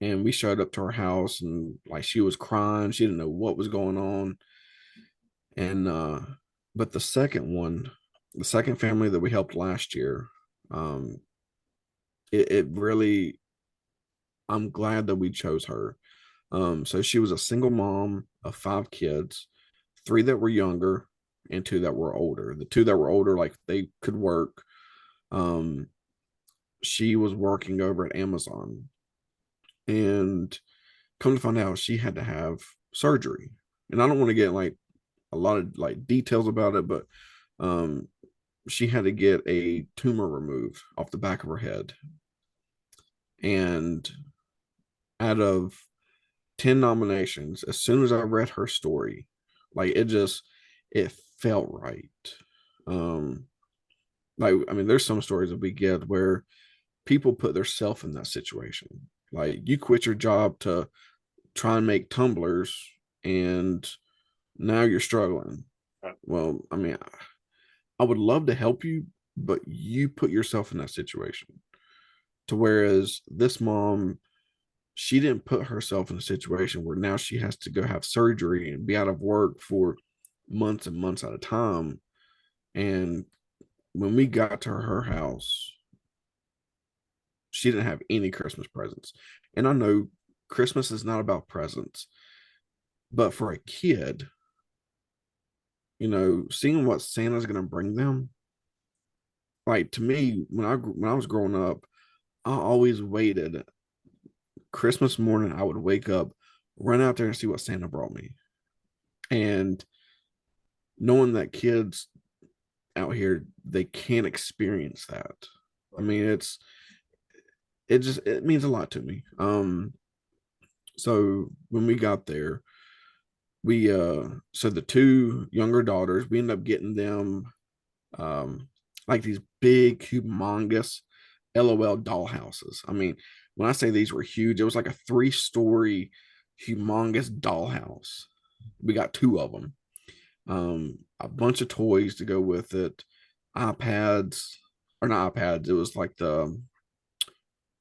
And we showed up to her house and like she was crying. She didn't know what was going on. And but the second family that we helped last year, um, it really, I'm glad that we chose her. So she was a single mom of five kids, three that were younger and two that were older. The two that were older, like they could work. Um, she was working over at Amazon, and come to find out, she had to have surgery. And I don't want to get like a lot of like details about it, but um, she had to get a tumor removed off the back of her head. And out of 10 nominations, as soon as I read her story, like it felt right. Um, like I mean, there's some stories that we get where people put themselves in that situation. Like you quit your job to try and make tumblers, and now you're struggling. Well, I mean, I would love to help you, but you put yourself in that situation. To whereas this mom, she didn't put herself in a situation where now she has to go have surgery and be out of work for months and months at a time. And when we got to her house, she didn't have any Christmas presents. And I know Christmas is not about presents, but for a kid, seeing what Santa's going to bring them, like to me, when I was growing up, I always waited Christmas morning. I would wake up, run out there and see what Santa brought me. And knowing that kids out here, they can't experience that. I mean, it means a lot to me. So when we got there, we so the two younger daughters, we ended up getting them like these big humongous LOL dollhouses. I mean, when I say these were huge, it was like a 3-story humongous dollhouse. We got two of them, a bunch of toys to go with it, iPads, or not iPads, it was like the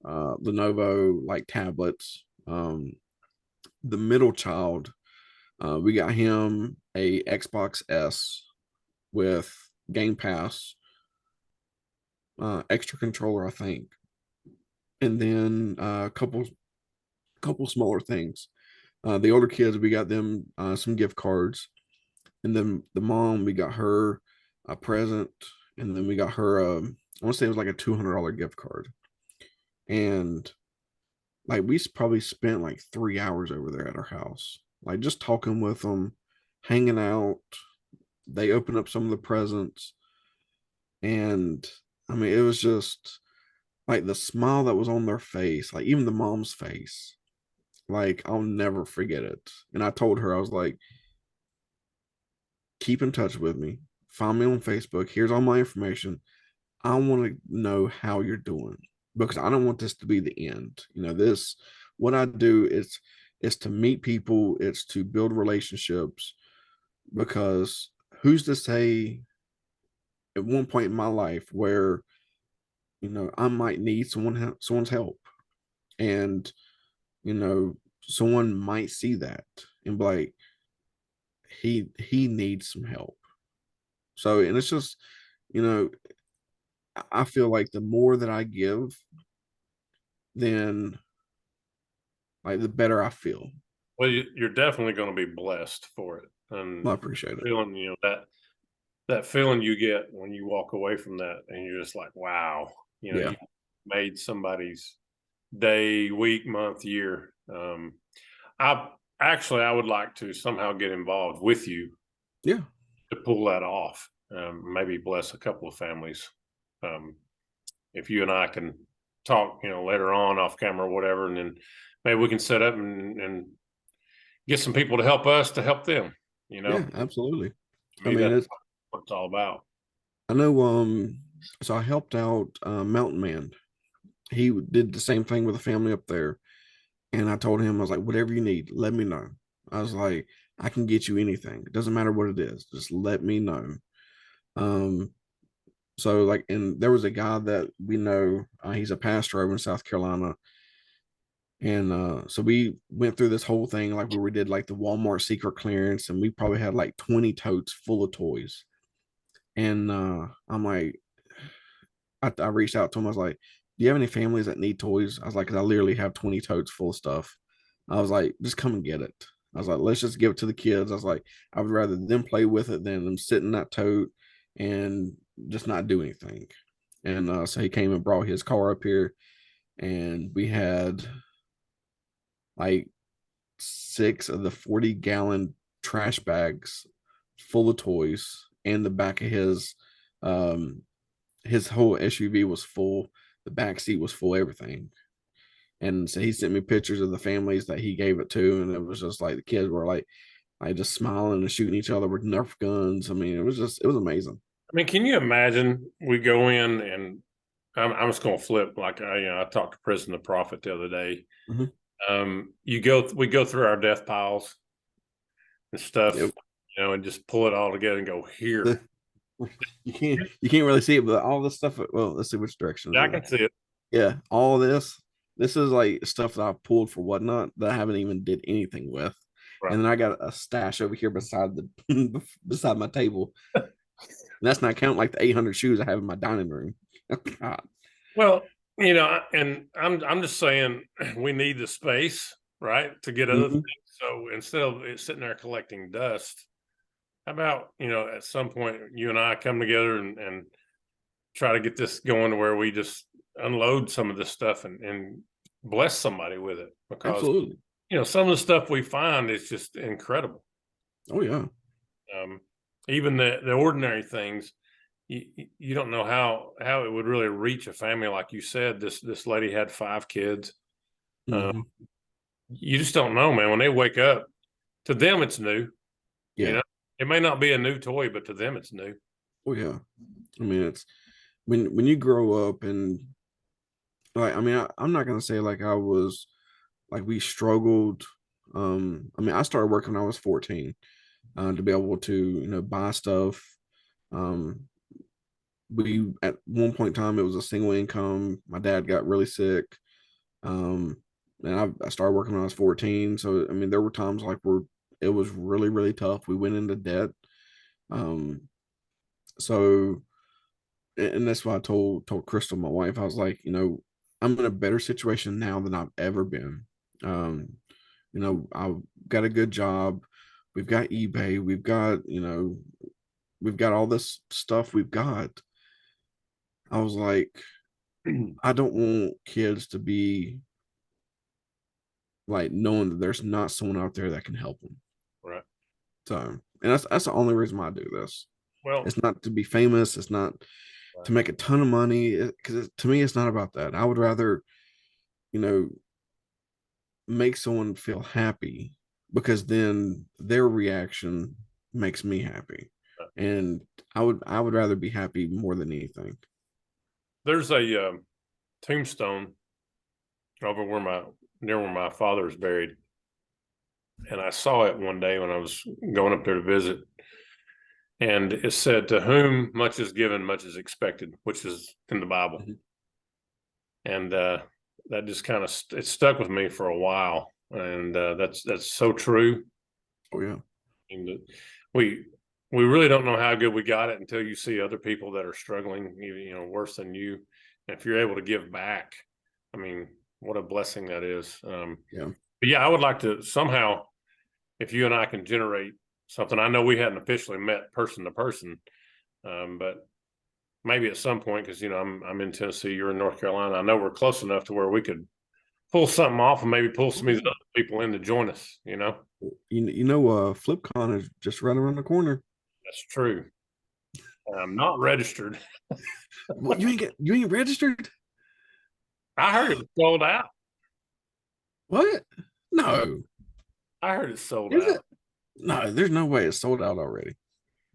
Lenovo like tablets. The middle child, we got him a Xbox S with Game Pass, extra controller, I think, and then a couple smaller things. The older kids, we got them some gift cards, and then the mom, we got her a present, and then we got her I want to say it was like a $200 gift card, and like we probably spent like 3 hours over there at our house, like just talking with them, hanging out. They opened up some of the presents, and I mean, it was just like the smile that was on their face, like even the mom's face. Like I'll never forget it. And I told her, I was like, keep in touch with me. Find me on Facebook. Here's all my information. I want to know how you're doing because I don't want this to be the end. This, what I do is It's to meet people, it's to build relationships, because who's to say at one point in my life where, I might need someone's help, and someone might see that and be like, he needs some help. So, and it's just, you know, I feel like the more that I give, then like the better I feel. Well, you're definitely going to be blessed for it, I and appreciate it. feeling, that feeling you get when you walk away from that, and you're just like, wow, Yeah. you made somebody's day, week, month, year. I I would like to somehow get involved with you Yeah. to pull that off. Maybe bless a couple of families. Um, if you and I can talk, later on off camera or whatever, and then maybe we can set up and get some people to help us to help them. Yeah, To absolutely. I me, mean, that's it's what it's all about. I know so I helped out Mountain Man. He did the same thing with a family up there. And I told him, I was like, whatever you need, let me know. I was like, I can get you anything. It doesn't matter what it is. Just let me know. Um, so like, and there was a guy that we know, he's a pastor over in South Carolina. And so we went through this whole thing, like where we did like the Walmart secret clearance, and we probably had like 20 totes full of toys. And I'm like, I reached out to him. I was like, "Do you have any families that need toys?" I was like, "Cause I literally have 20 totes full of stuff." I was like, "Just come and get it." I was like, "Let's just give it to the kids." I was like, "I would rather them play with it than them sit in that tote and just not do anything." And so he came and brought his car up here, and we had like 6 of the 40-gallon trash bags full of toys, and the back of his whole SUV was full. The back seat was full, everything. And so he sent me pictures of the families that he gave it to, and it was just like the kids were like just smiling and shooting each other with Nerf guns. I mean, it was amazing. I mean, can you imagine we go in and I'm just going to flip like I talked to Prison the Prophet the other day. Mhm. We go through our death piles and stuff, Yep. and just pull it all together and go here. The, you can't really see it, but all this stuff. Well, let's see which direction is I it. can see it. Yeah, all this. This is like stuff that I've pulled for whatnot that I haven't even did anything with. Right. And then I got a stash over here beside the beside my table. And that's not counting like the 800 shoes I have in my dining room. God. Well, and I'm just saying we need the space, right, to get other things. Mhm. So instead of it sitting there collecting dust, how about at some point you and I come together and try to get this going to where we just unload some of this stuff and bless somebody with it because Absolutely. some of the stuff we find is just incredible. Oh yeah. Um, even the ordinary things, you don't know how it would really reach a family like you said. This lady had 5 kids. Uh, Hmm. you just don't know, man. When they wake up, to them it's new. You Yeah. know, it may not be a new toy, but to them it's new. Oh yeah. I mean, it's when you grow up and like, I mean, I'm not gonna say like I was like we struggled. I mean, I started working when I was 14 to be able to buy stuff. Um, we at one point in time it was a single income. My dad got really sick. And I started working when I was 14. So I mean, there were times like where it was really, really tough. We went into debt. Um, so and that's why I told Crystal, my wife, I was like, I'm in a better situation now than I've ever been. Um, I've got a good job. We've got eBay. We've got all this stuff we've got. I was like, I don't want kids to be like knowing that there's not someone out there that can help them. Right. So, and that's the only reason why I do this. Well, It's not to be famous. It's not right. to make a ton of money. Because to me, it's not about that. I would rather, you know, make someone feel happy, because then their reaction makes me happy, and I would rather be happy more than anything. There's a tombstone over near where my father is buried. and I saw it one day when I was going up there to visit. And it said, "To whom much is given, much is expected," which is in the Bible. Mhm. And that just kind of it stuck with me for a while. And that's so true. Oh yeah. And we we really don't know how good we got it until you see other people that are struggling, worse than you. And if you're able to give back, I mean, what a blessing that is. Yeah. But yeah, I would like to somehow, if you and I can generate something. I know we hadn't officially met person to person, but maybe at some point, because I'm in Tennessee, you're in North Carolina. I know we're close enough to where we could pull something off and maybe pull Oh, some of these yeah. other people in to join us. FlipCon is just right around the corner. That's true. I'm not registered. Well, you ain't registered? I heard it was sold out. What? No. I heard it's sold Is out. it? No, there's no way it's sold out already.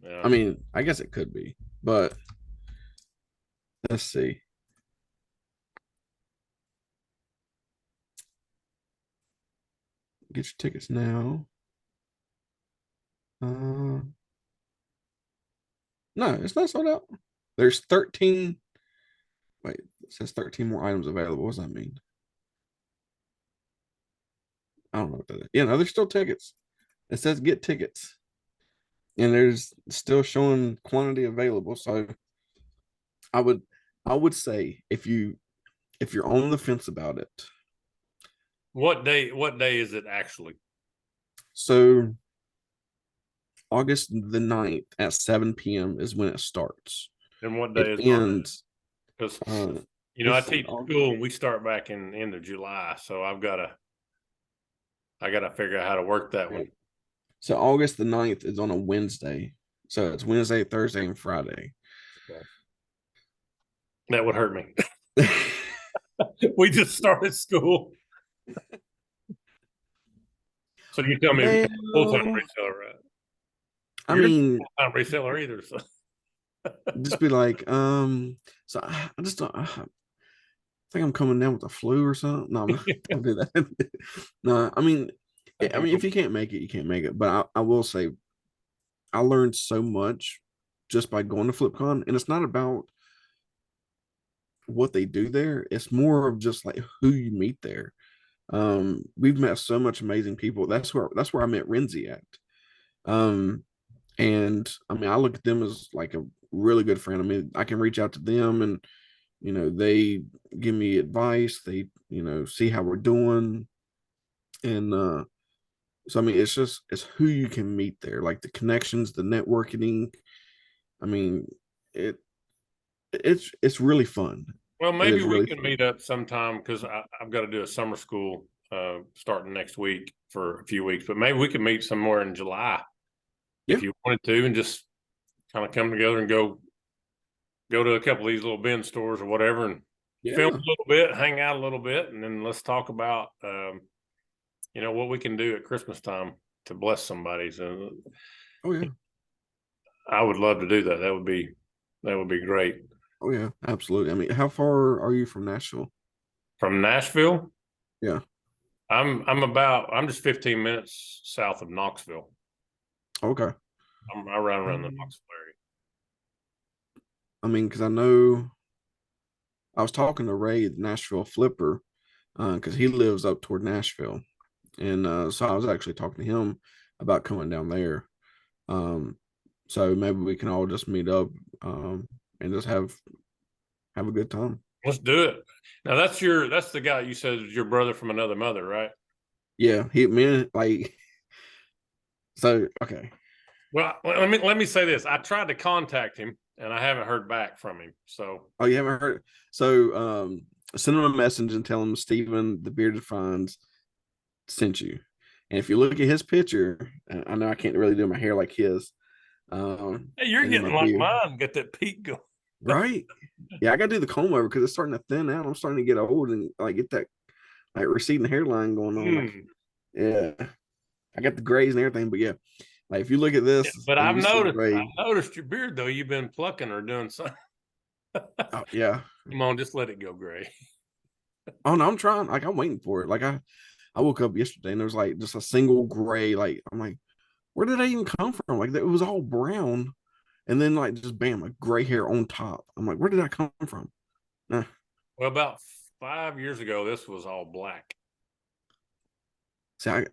Yeah. I mean, I guess it could be, but let's see. Get your tickets now. Uh, no, it's not sold out. There's 13. Wait, it says 13 more items available. What does that mean? I don't know what that is. Yeah, no, there's still tickets. It says get tickets, and there's still showing quantity available. So I would, I would say if you're on the fence about it, What day? What day is it actually? so August the 9th at 7 p.m. is when it starts. And what day It is our? ends. Because Uh, I let's see. teach school and we start back in end of July, so I gotta figure out how to work that one. So August the 9th is on a Wednesday. So it's Wednesday, Thursday, and Friday. Okay. That would hurt me. We just started school. So you tell me full-time Well, reseller, right? I You're not mean, a full-time reseller either. So just be like, so I just don't, I think I'm coming down with the flu or something. No, don't do that. No, I mean, if you can't make it, you can't make it. But I will say, I learned so much just by going to FlipCon, and it's not about what they do there. It's more of just like who you meet there. We've met so much amazing people. That's where I met Renzi at. Um, and I mean, I look at them as like a really good friend. I mean, I can reach out to them, and they give me advice. They see how we're doing, and so I mean, it's who you can meet there, like the connections, the networking. I mean, it it's really fun. well, It maybe is we really can fun. meet up sometime because I've got to do a summer school starting next week for a few weeks. But maybe we can meet somewhere in July Yeah, if you wanted to, and just kind of come together and go to a couple of these little bin stores or whatever, and film a yeah, little bit, hang out a little bit, and then let's talk about what we can do at Christmas time to bless somebody. So oh yeah, I would love to do that. That would be great. oh yeah, absolutely. I mean, how far are you from Nashville? From Nashville, Yeah, I'm just 15 minutes south of Knoxville. okay. I run around the Um, Knoxville area. I mean, because I know I was talking to Ray, the Nashville flipper, because he lives up toward Nashville, and so I was actually talking to him about coming down there. Um, so maybe we can all just meet up, and just have a good time. Let's do it. Now that's the guy you said is your brother from another mother, right? Yeah, he man, like so. Okay. Well, let me say this. I tried to contact him and I haven't heard back from him. So Oh, you haven't heard? So, send him a message and tell him Steven, the bearded finds, sent you. And if you look at his picture, I know I can't really do my hair like his, hey, you're and then my getting like beard, mine. Get that peak going. right? Yeah, I got to do the comb over because it's starting to thin out. I'm starting to get old and like get that like receding hairline going on. Like, Mm. yeah, I got the grays and everything, but yeah, like if you look at Yeah, this but and I've you see noticed Ray, I've noticed your beard though. You've been plucking or doing something. oh yeah, Come on, just let it go gray. oh no, I'm trying. Like I'm waiting for it. Like I woke up yesterday and there was like just a single gray. Like I'm like, where did that even come from? Like it was all brown, and then like just bam, like gray hair on top. I'm like, where did that come from? Nah. Well, about 5 years ago, this was all black. See, I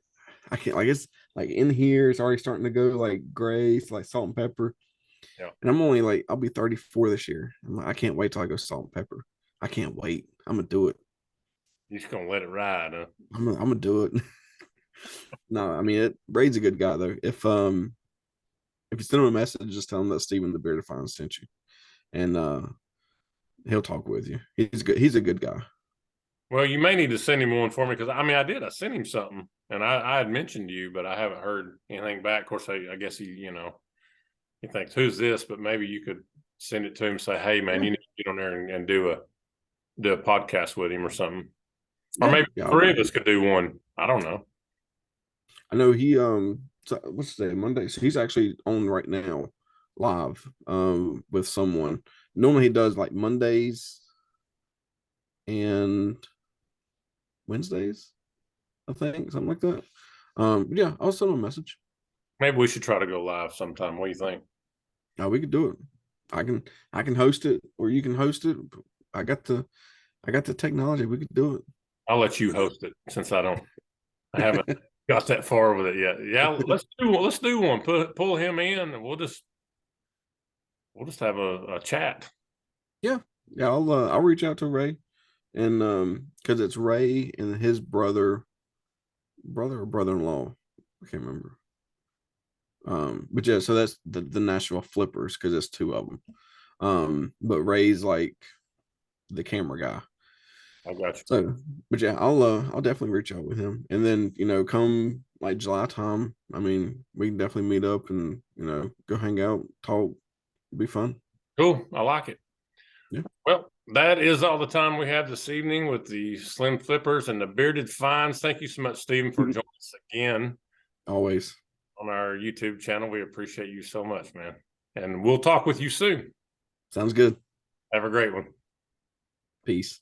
can't like it's like in here. It's already starting to go like gray. It's like salt and pepper. Yeah. And I'm only like I'll be 34 this year. I'm like, I can't wait till I go salt and pepper. I can't wait. I'm gonna do it. You're just gonna let it ride, huh? I'm gonna do it. No, I mean Braid's a good guy though. If you send him a message, just tell him that Steven the Bearded Fine sent you, and he'll talk with you. He's good. He's a good guy. Well, you may need to send him one for me because I mean I did. I sent him something, and I had mentioned you, but I haven't heard anything back. Of course, I guess he thinks who's this, but maybe you could send it to him. And say, hey man, Yeah, you need to get on there and do a podcast with him or something, or yeah, maybe yeah. three of us could do one. I don't know. I know he so what's today? Monday. So he's actually on right now, live with someone. Normally he does like Mondays and Wednesdays, I think, something like that. Yeah, I'll send him a message. Maybe we should try to go live sometime. What do you think? We could do it. I can I can host it or you can host it. I got the I got the technology. We could do I'll let you host it since I haven't it. got that far with it yet. Yeah, let's do one. Pull him in, and we'll just have a chat. Yeah. Yeah, I'll reach out to Ray and because it's Ray and his brother or brother-in-law. I can't remember. But yeah, so that's the Nashville Flippers because it's two of them. But Ray's like the camera guy. I got you. So, but yeah, I'll definitely reach out with him, and then come like July time. I mean, we can definitely meet up and go hang out, talk, be fun. Cool. I like it. Yeah, Well, that is all the time we have this evening with the Slim Flippers and the Bearded Finds. Thank you so much, Stephen, for joining us again always on our YouTube channel. We appreciate you so much, man. And we'll talk with you soon. sounds good. Have a great one. Peace.